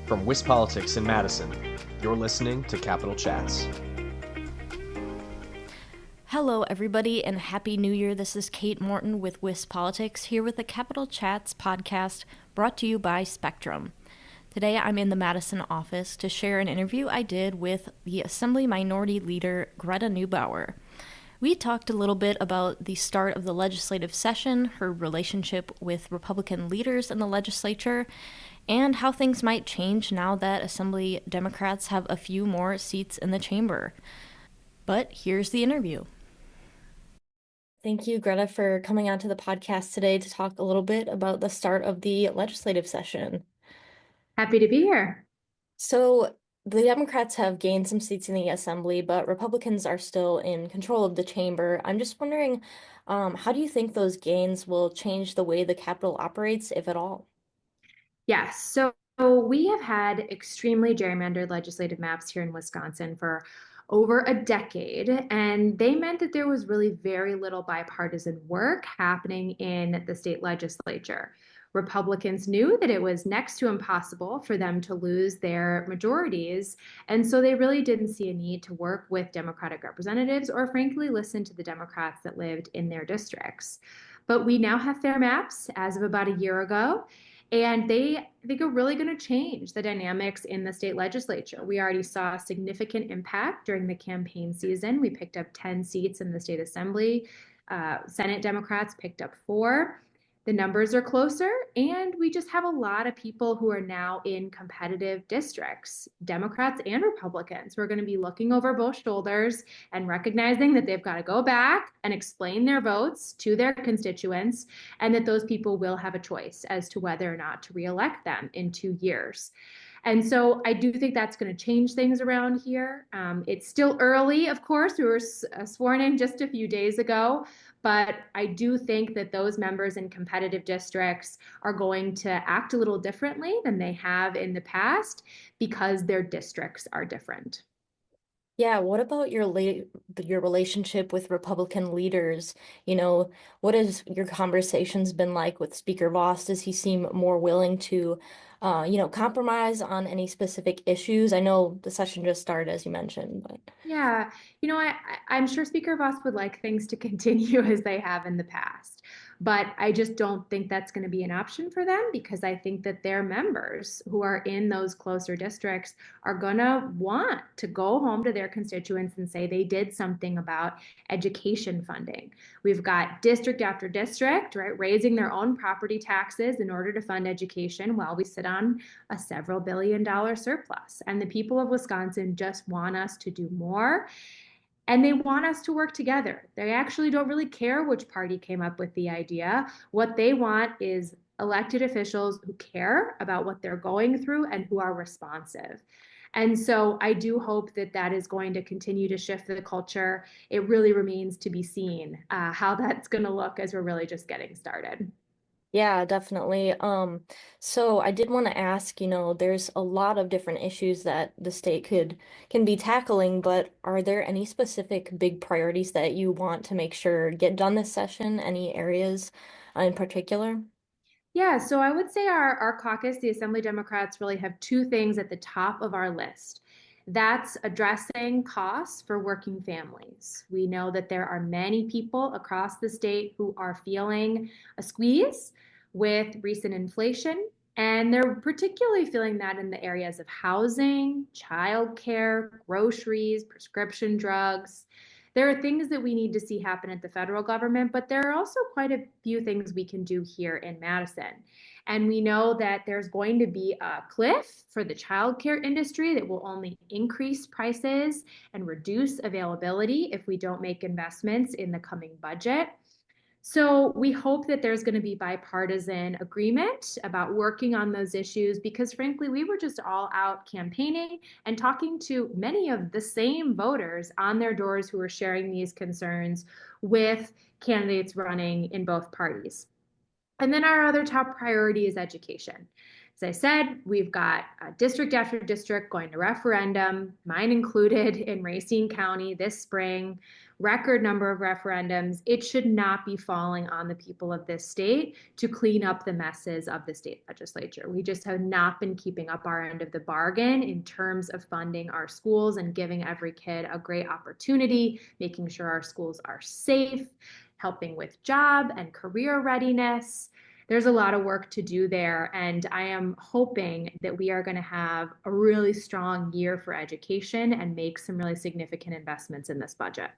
From WisPolitics in Madison, you're listening to Capital Chats. Hello, everybody, and Happy New Year. This is Kate Morton with WisPolitics here with the Capital Chats podcast brought to you by Spectrum. Today, I'm in the Madison office to share an interview I did with the Assembly Minority Leader Greta Neubauer. We talked a little bit about the start of the legislative session, her relationship with Republican leaders in the legislature, and how things might change now that Assembly Democrats have a few more seats in the chamber. But here's the interview. Thank you, Greta, for coming onto the podcast today to talk a little bit about the start of the legislative session. Happy to be here. So the Democrats have gained some seats in the Assembly, but Republicans are still in control of the chamber. I'm just wondering, how do you think those gains will change the way the Capitol operates, if at all? Yes, so we have had extremely gerrymandered legislative maps here in Wisconsin for over a decade, and they meant that there was really very little bipartisan work happening in the state legislature. Republicans knew that it was next to impossible for them to lose their majorities, and so they really didn't see a need to work with Democratic representatives or, frankly, listen to the Democrats that lived in their districts. But we now have fair maps as of about a year ago. And I think, are really going to change the dynamics in the state legislature. We already saw a significant impact during the campaign season. We picked up 10 seats in the state assembly. Senate Democrats picked up 4. The numbers are closer, and we just have a lot of people who are now in competitive districts, Democrats and Republicans, who are going to be looking over both shoulders and recognizing that they've got to go back and explain their votes to their constituents, and that those people will have a choice as to whether or not to reelect them in 2 years. And so I do think that's going to change things around here. It's still early, of course. We were sworn in just a few days ago, but I do think that those members in competitive districts are going to act a little differently than they have in the past because their districts are different. Yeah, what about your relationship with Republican leaders? What has your conversations been like with Speaker Voss? Does he seem more willing to, compromise on any specific issues? I know the session just started, as you mentioned, but Yeah, I'm sure Speaker Voss would like things to continue as they have in the past, but I just don't think that's going to be an option for them because I think that their members who are in those closer districts are going to want to go home to their constituents and say they did something about education funding. We've got district after district, right, raising their own property taxes in order to fund education while we sit on a several $billion surplus. And the people of Wisconsin just want us to do more. And they want us to work together. They actually don't really care which party came up with the idea. What they want is elected officials who care about what they're going through and who are responsive. And so I do hope that that is going to continue to shift the culture. It really remains to be seen how that's going to look as we're really just getting started. yeah, definitely. So I did want to ask, there's a lot of different issues that the state can be tackling, but are there any specific big priorities that you want to make sure get done this session? Any areas in particular? Yeah, so I would say our caucus, the Assembly Democrats, really have 2 things at the top of our list. That's addressing costs for working families. We know that there are many people across the state who are feeling a squeeze with recent inflation, and they're particularly feeling that in the areas of housing, childcare, groceries, prescription drugs. There are things that we need to see happen at the federal government, but there are also quite a few things we can do here in Madison. And we know that there's going to be a cliff for the childcare industry that will only increase prices and reduce availability if we don't make investments in the coming budget. So we hope that there's going to be bipartisan agreement about working on those issues because, frankly, we were just all out campaigning and talking to many of the same voters on their doors who are sharing these concerns with candidates running in both parties. And then our other top priority is education. As I said, we've got district after district going to referendum, mine included in Racine County this spring. record number of referendums, it should not be falling on the people of this state to clean up the messes of the state legislature. We just have not been keeping up our end of the bargain in terms of funding our schools and giving every kid a great opportunity, making sure our schools are safe, helping with job and career readiness. There's a lot of work to do there, and I am hoping that we are going to have a really strong year for education and make some really significant investments in this budget.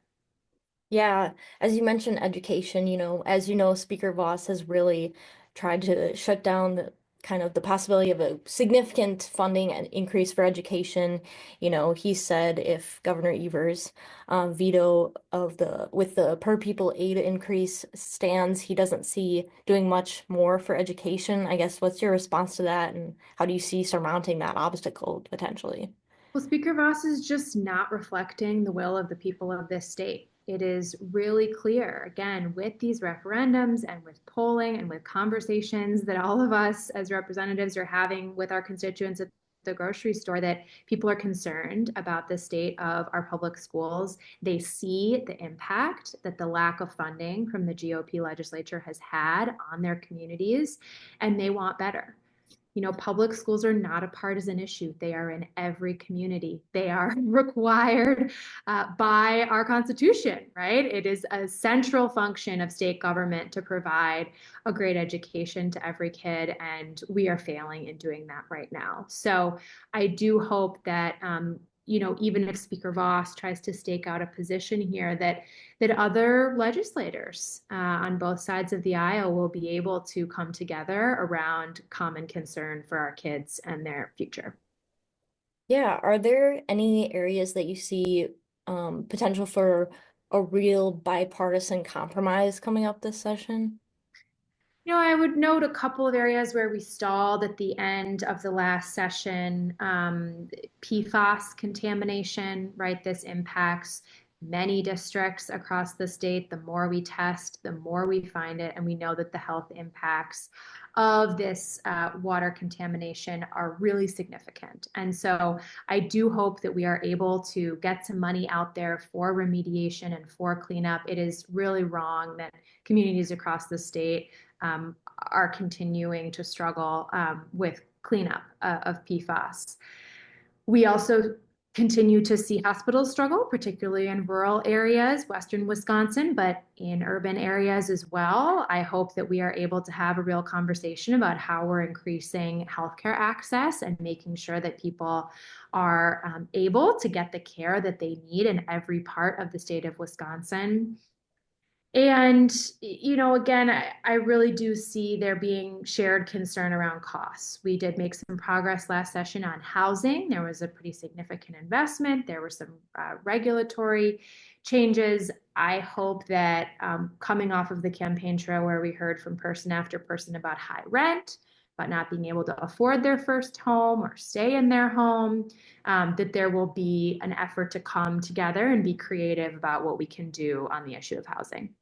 Yeah, as you mentioned, education, as you know, Speaker Voss has really tried to shut down the possibility of a significant funding and increase for education. He said if Governor Evers' veto of with the per pupil aid increase stands, he doesn't see doing much more for education. I guess what's your response to that, and how do you see surmounting that obstacle potentially? Well, Speaker Voss is just not reflecting the will of the people of this state. It is really clear, again, with these referendums and with polling and with conversations that all of us as representatives are having with our constituents at the grocery store, that people are concerned about the state of our public schools. They see the impact that the lack of funding from the GOP legislature has had on their communities, and they want better. Public schools are not a partisan issue. They are in every community. They are required by our Constitution, right? It is a central function of state government to provide a great education to every kid, and we are failing in doing that right now. So I do hope that even if Speaker Voss tries to stake out a position here, that other legislators on both sides of the aisle will be able to come together around common concern for our kids and their future. Yeah, are there any areas that you see potential for a real bipartisan compromise coming up this session? I would note a couple of areas where we stalled at the end of the last session. PFAS contamination, right? This impacts many districts across the state. The more we test, the more we find it. And we know that the health impacts of this water contamination are really significant. And so I do hope that we are able to get some money out there for remediation and for cleanup. It is really wrong that communities across the state are continuing to struggle with cleanup of PFAS. We also continue to see hospitals struggle, particularly in rural areas, Western Wisconsin, but in urban areas as well. I hope that we are able to have a real conversation about how we're increasing healthcare access and making sure that people are able to get the care that they need in every part of the state of Wisconsin. And, again, I really do see there being shared concern around costs. We did make some progress last session on housing. There was a pretty significant investment. There were some regulatory changes. I hope that coming off of the campaign trail where we heard from person after person about high rent, about not being able to afford their first home or stay in their home, that there will be an effort to come together and be creative about what we can do on the issue of housing.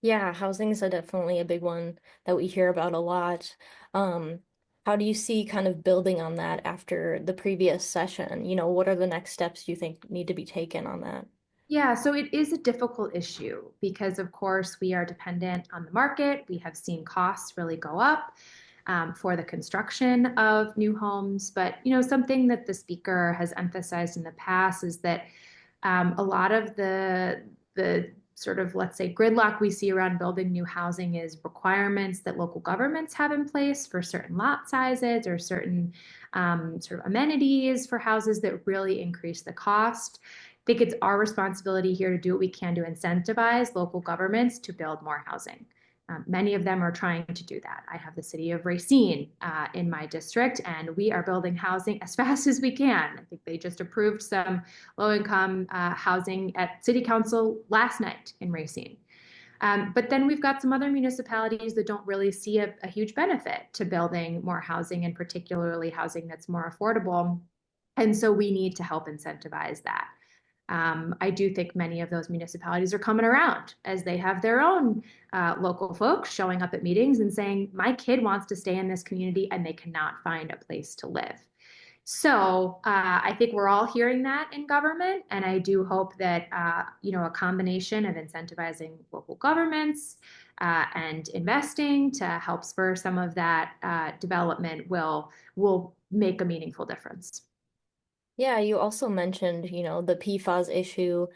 Yeah, housing is definitely a big one that we hear about a lot. Um, how do you see kind of building on that after the previous session? What are the next steps you think need to be taken on that? Yeah, so it is a difficult issue because, of course, we are dependent on the market. We have seen costs really go up for the construction of new homes. But, something that the speaker has emphasized in the past is that a lot of the sort of, let's say, gridlock we see around building new housing is requirements that local governments have in place for certain lot sizes or certain sort of amenities for houses that really increase the cost. I think it's our responsibility here to do what we can to incentivize local governments to build more housing. Many of them are trying to do that. I have the city of Racine in my district, and we are building housing as fast as we can. I think they just approved some low-income housing at city council last night in Racine. But then we've got some other municipalities that don't really see a huge benefit to building more housing, and particularly housing that's more affordable. And so we need to help incentivize that. I do think many of those municipalities are coming around as they have their own local folks showing up at meetings and saying, my kid wants to stay in this community and they cannot find a place to live. I think we're all hearing that in government, and I do hope that a combination of incentivizing local governments and investing to help spur some of that development will make a meaningful difference. Yeah, you also mentioned, the PFAS issue.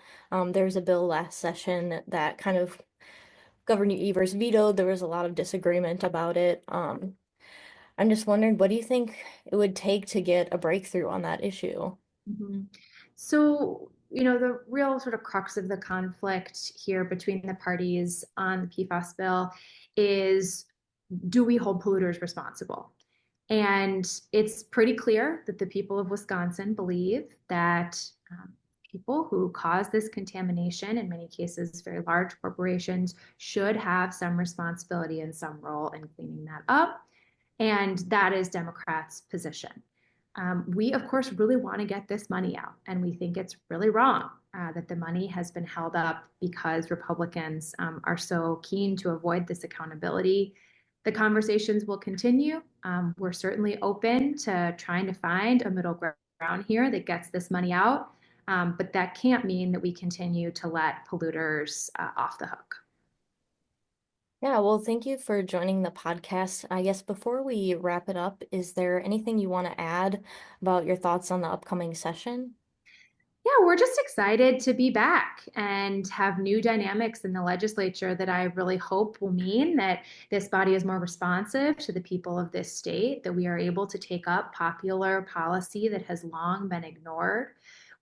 There's a bill last session that kind of Governor Evers vetoed. There was a lot of disagreement about it. I'm just wondering, what do you think it would take to get a breakthrough on that issue? Mhm. The real sort of crux of the conflict here between the parties on the PFAS bill is, do we hold polluters responsible? And it's pretty clear that the people of Wisconsin believe that people who cause this contamination, in many cases very large corporations, should have some responsibility and some role in cleaning that up. And that is Democrats' position. We, of course, really want to get this money out, and we think it's really wrong that the money has been held up because Republicans are so keen to avoid this accountability. The conversations will continue. We're certainly open to trying to find a middle ground here that gets this money out, but that can't mean that we continue to let polluters off the hook. Yeah, well, thank you for joining the podcast. I guess before we wrap it up, is there anything you want to add about your thoughts on the upcoming session? Yeah, we're just excited to be back and have new dynamics in the legislature that I really hope will mean that this body is more responsive to the people of this state, that we are able to take up popular policy that has long been ignored.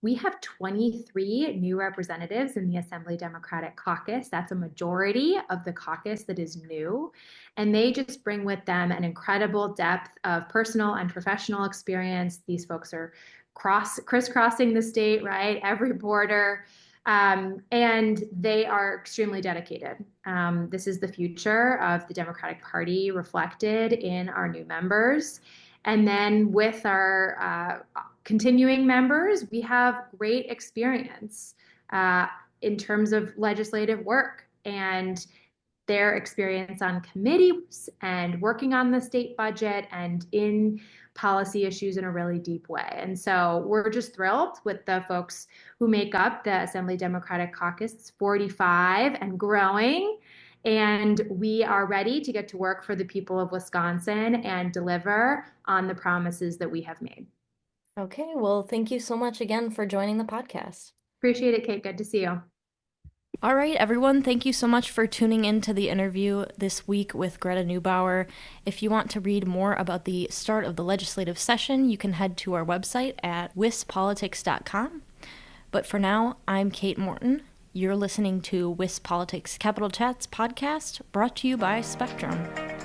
We have 23 new representatives in the Assembly Democratic Caucus. That's a majority of the caucus that is new. And they just bring with them an incredible depth of personal and professional experience. These folks are crisscrossing the state, right? Every border. And they are extremely dedicated. This is the future of the Democratic Party reflected in our new members. And then with our continuing members, we have great experience in terms of legislative work and their experience on committees and working on the state budget and in policy issues in a really deep way. And so we're just thrilled with the folks who make up the Assembly Democratic Caucus. It's 45 and growing. And we are ready to get to work for the people of Wisconsin and deliver on the promises that we have made. Okay, well, thank you so much again for joining the podcast. Appreciate it, Kate. Good to see you. All right, everyone, thank you so much for tuning in to the interview this week with Greta Neubauer. If you want to read more about the start of the legislative session, you can head to our website at wispolitics.com. But for now, I'm Kate Morton. You're listening to WIS Politics Capital Chats podcast, brought to you by Spectrum.